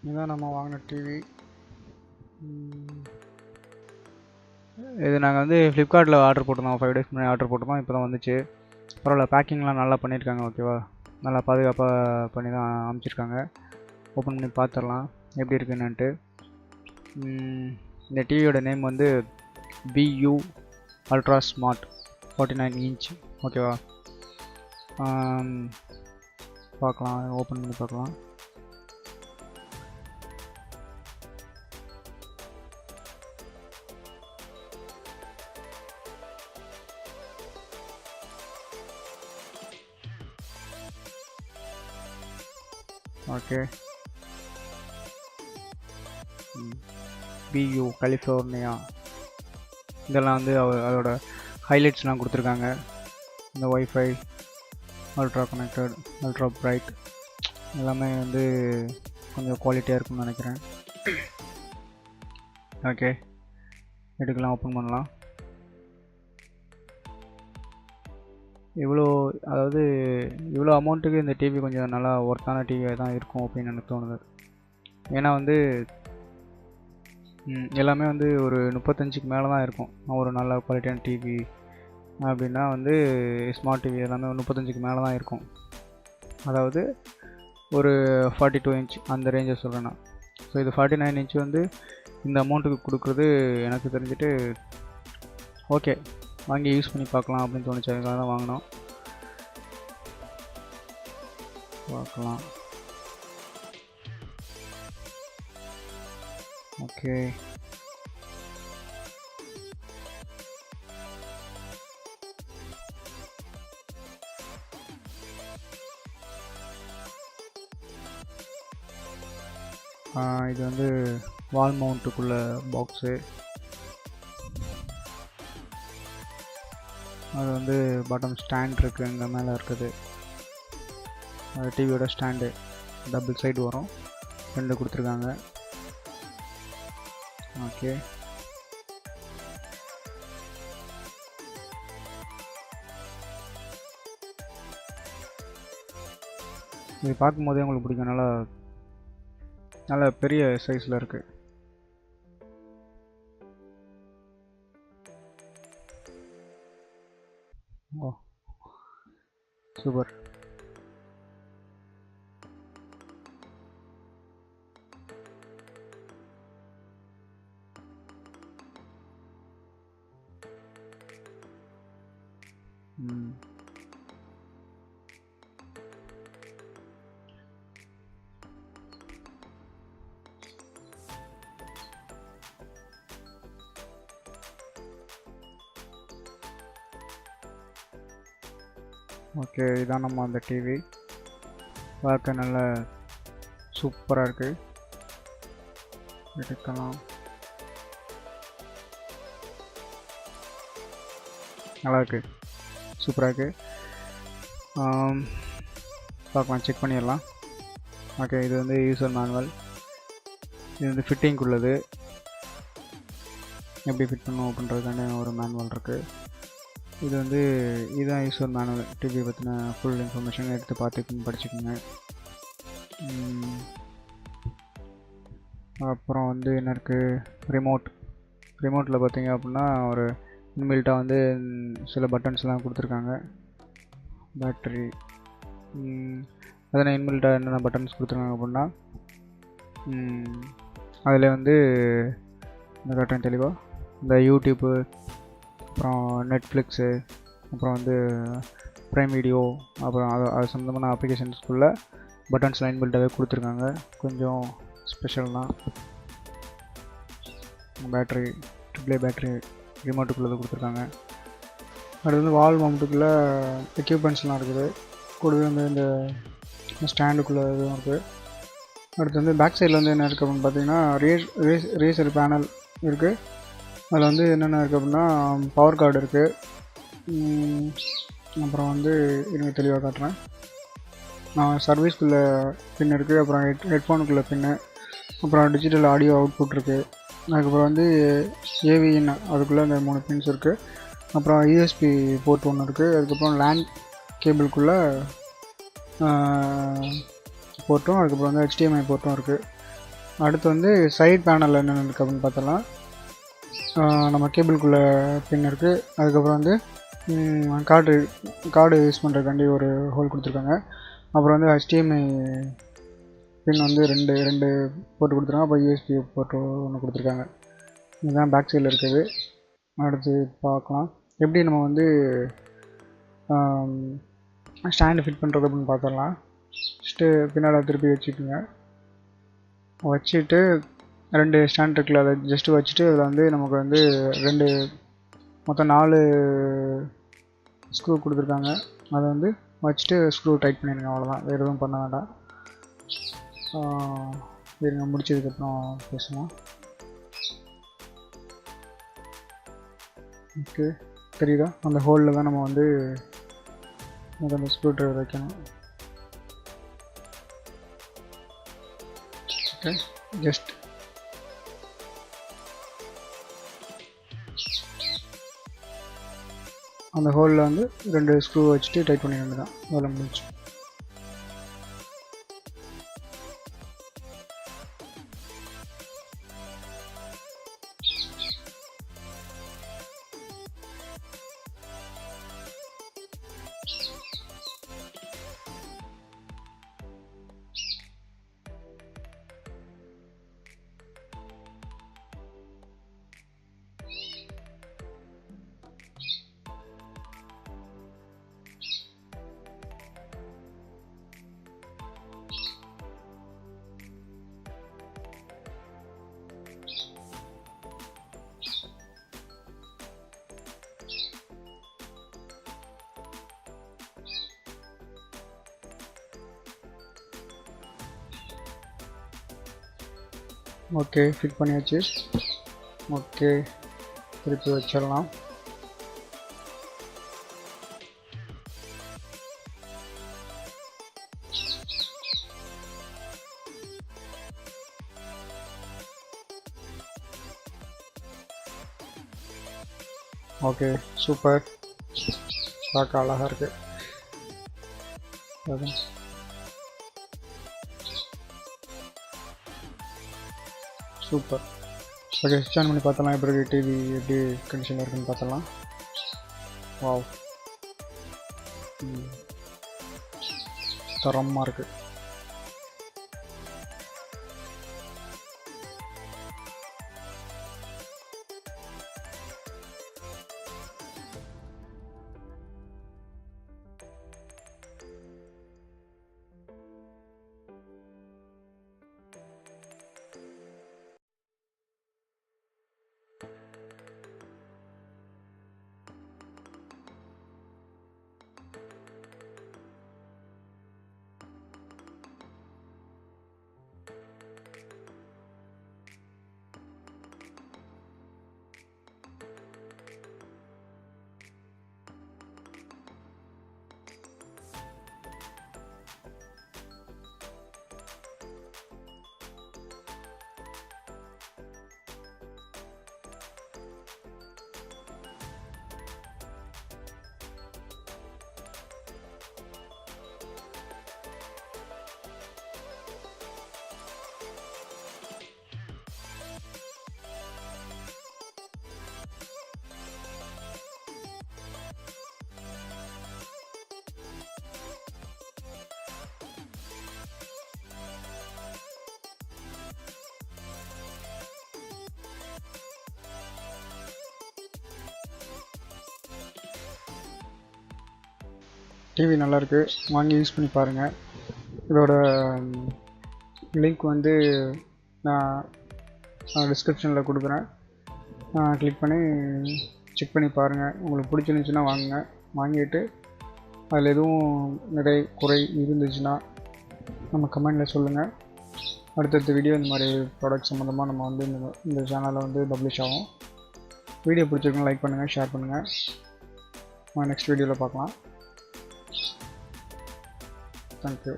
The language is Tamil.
இதுதான் நம்ம வாங்கின டிவி. இது நாங்கள் வந்து ஃப்ளிப்கார்ட்டில் ஆர்டர் போட்டிருந்தோம். 5 days முன்னாடி ஆர்டர் போட்டிருந்தோம். இப்போ தான் வந்துச்சு. பரவாயில்ல, பேக்கிங்லாம் நல்லா பண்ணியிருக்காங்க. ஓகேவா, நல்லா பாதுகாப்பாக பண்ணி தான் அனுப்பிச்சிருக்காங்க. ஓப்பன் பண்ணி பார்த்துடலாம் எப்படி இருக்குன்னுட்டு. இந்த டிவியோட நேம் வந்து BU அல்ட்ரா ஸ்மார்ட் 49 inch. ஓகேவா, பார்க்கலாம், ஓப்பன் பண்ணி பார்க்கலாம். Okay, BU California. இதெல்லாம் வந்து அதோட ஹைலைட்ஸ்லாம் கொடுத்துருக்காங்க. இந்த wifi, ultra connected, ultra bright எல்லாமே வந்து கொஞ்சம் குவாலிட்டியாக இருக்கும்னு நினைக்கிறேன். ஓகே, எடுக்கலாம், ஓப்பன் பண்ணலாம். அதாவது இவ்வளோ அமௌண்ட்டுக்கு இந்த டிவி கொஞ்சம் நல்லா ஒர்த்தான டிவியாக தான் இருக்கும் அப்படின்னு எனக்கு தோணுது. ஏன்னா வந்து எல்லாமே வந்து ஒரு 35க்கு மேலே தான் இருக்கும். ஒரு நல்ல குவாலிட்டியான டிவி அப்படின்னா வந்து ஸ்மார்ட் டிவி எல்லாமே 35க்கு மேலே தான் இருக்கும். அதாவது ஒரு 42 inch அந்த ரேஞ்சை சொல்கிறேன் நான். ஸோ இது 49 inch வந்து இந்த அமௌண்ட்டுக்கு கொடுக்குறது எனக்கு தெரிஞ்சுட்டு ஓகே, வாங்கி யூஸ் பண்ணி பார்க்கலாம் அப்படின்னு தோணுச்சு. அதுக்காக தான் வாங்கினோம். பார்க்கலாம். ஓகே, இது வந்து வால் மவுண்ட்டுக்குள்ள பாக்ஸு. அது வந்து பாட்டம் ஸ்டாண்ட் இருக்குது, இங்கே மேலே இருக்குது. அது டிவியோட ஸ்டாண்டு டபுள் சைடு வரும், 2 கொடுத்துருக்காங்க. ஓகே, இது பார்க்கும்போதே உங்களுக்கு பிடிக்கும். நல்லா பெரிய சைஸில் இருக்குது. ஓ சூப்பர். ஓகே, இதான் நம்ம அந்த டிவி. பார்க்க நல்ல சூப்பராக இருக்குது. எடுக்கலாம், நல்லாயிருக்கு, சூப்பராக இருக்குது. பார்க்கலாம், செக் பண்ணிடலாம். ஓகே, இது வந்து யூசர் மேனுவல். இது வந்து ஃபிட்டிங் உள்ளது, எப்படி ஃபிட் பண்ணணும் அப்படின்றதுக்கான ஒரு மேனுவல் இருக்குது. இது வந்து இதுதான் யூசர் மேனுவல். டிவி பற்றின ஃபுல் இன்ஃபர்மேஷன் எடுத்து பார்த்துக்கணும், படிச்சுக்கோங்க. அப்புறம் வந்து என்ன இருக்குது, ரிமோட்டில் பார்த்தீங்க அப்படின்னா ஒரு இன்பில்ட்டாக வந்து சில பட்டன்ஸ்லாம் கொடுத்துருக்காங்க. பேட்ரி, அதில் இன்பில்ட்டாக என்னென்ன பட்டன்ஸ் கொடுத்துருக்காங்க அப்படின்னா அதில் வந்து இந்த காட்டுறேன் தெளிவாக. இந்த யூடியூப்பு, அப்புறம் நெட்ஃப்ளிக்ஸு, அப்புறம் வந்து ப்ரைம் வீடியோ, அப்புறம் அது சம்மந்தமான அப்ளிகேஷன்ஸ்குள்ளே பட்டன்ஸ்லாம் இன்பில்ட்டாகவே கொடுத்துருக்காங்க. கொஞ்சம் ஸ்பெஷல் தான். பேட்ரி, ட்ரிபிள் பேட்ரி ரிமோட்டுக்குள்ளே கொடுத்துருக்காங்க. அடுத்து வந்து வால் மவுண்ட்டுக்குள்ளே எக்யூப்மெண்ட்ஸ்லாம் இருக்குது. கூடவே வந்து இந்த ஸ்டாண்டுக்குள்ளே இதுவும் இருக்குது. அடுத்து வந்து பேக் சைடில் வந்து என்ன இருக்குது அப்படின்னு பார்த்தீங்கன்னா ரேசர் பேனல் இருக்குது. அதில் வந்து என்னென்ன இருக்குது அப்படின்னா பவர் கார்டு இருக்குது. அப்புறம் வந்து இருங்க தெளிவாக காட்டுறேன். சர்வீஸ்க்குள்ளே பின் இருக்குது. அப்புறம் ஹெட்ஃபோனுக்குள்ளே பின்னு, அப்புறம் டிஜிட்டல் ஆடியோ அவுட்புட் இருக்குது. அதுக்கப்புறம் வந்து ஏவிஎன், அதுக்குள்ளே அந்த 3 பின்ஸ் இருக்குது. அப்புறம் யூஎஸ்பி போர்ட் ஒன்று இருக்குது. அதுக்கப்புறம் லேண்ட் கேபிள்குள்ளே போர்ட்டும், அதுக்கப்புறம் வந்து HDMI போர்ட்டும் இருக்குது. அடுத்து வந்து சைட் பேனலில் என்னென்ன இருக்குது அப்படின்னு பார்த்தலாம். நம்ம கேபிள்குள்ளே பின் இருக்குது. அதுக்கப்புறம் வந்து கார்டு யூஸ் பண்ணுறதுக்காண்டி ஒரு ஹோல் கொடுத்துருக்காங்க. அப்புறம் வந்து HDMI பின் வந்து ரெண்டு போட்டு கொடுத்துருக்காங்க. அப்புறம் USB போட்டு ஒன்று கொடுத்துருக்காங்க. இதுதான் பேக் சைடில் இருக்குது. அடுத்து பார்க்கலாம் எப்படி நம்ம வந்து ஸ்டாண்டு ஃபிட் பண்ணுறது அப்படின்னு பார்த்துடலாம். ஃபஸ்ட்டு பின்னால் திருப்பி வச்சுக்கோங்க. வச்சுட்டு 2 ஸ்டாண்ட் இருக்குல்ல, அதை ஜஸ்ட்டு வச்சுட்டு அதில் வந்து நமக்கு வந்து மொத்தம் 4 ஸ்க்ரூ கொடுத்துருக்காங்க. அதை வந்து வச்சுட்டு ஸ்க்ரூ டைட் பண்ணிடுங்க. அவ்வளோதான், வேறு எதுவும் பண்ண வேண்டாம். சரிங்க, முடிச்சதுக்கப்புறம் பேசுவோம். ஓகே, தெரியுதா? அந்த ஹோலில் தான் நம்ம வந்து அந்த ஸ்க்ரூ ட்ரைவர் வைக்கணும். ஓகே, ஜஸ்ட் அந்த ஹோலில் வந்து 2 ஸ்க்ரூ வச்சுட்டு டைட் பண்ணிக்க வேண்டியதான். வேலை முடிச்சு. ஓகே, ஃபிட் பண்ணியாச்சு. ஓகே, திருப்பி வச்சிடலாம். Okay, super. பார்க்க அழகாக இருக்குது. சூப்பர். ஓகே, ஸ்விட்ச் ஆன் பண்ணி பார்த்தலாம். எப்படி டிவி எப்படி கண்டிஷனில் இருக்குன்னு பார்த்தலாம். வாவ், தரமாக இருக்குது. டிவி நல்லாயிருக்கு, வாங்கி யூஸ் பண்ணி பாருங்கள். இதோட லிங்க் வந்து நான் டிஸ்கிரிப்ஷனில் கொடுக்குறேன். கிளிக் பண்ணி செக் பண்ணி பாருங்கள். உங்களுக்கு பிடிச்சிருந்துச்சுன்னா வாங்குங்க. வாங்கிட்டு அதில் எதுவும் நிறைய குறை இருந்துச்சுன்னா நம்ம கமெண்டில் சொல்லுங்கள். அடுத்தடுத்த வீடியோ இந்த மாதிரி ப்ராடக்ட் சம்மந்தமாக நம்ம வந்து இந்த சேனலில் வந்து பப்ளிஷ் ஆகும். வீடியோ பிடிச்சிருக்குன்னு லைக் பண்ணுங்கள், ஷேர் பண்ணுங்கள். நெக்ஸ்ட் வீடியோவில் பார்க்கலாம். Thank you.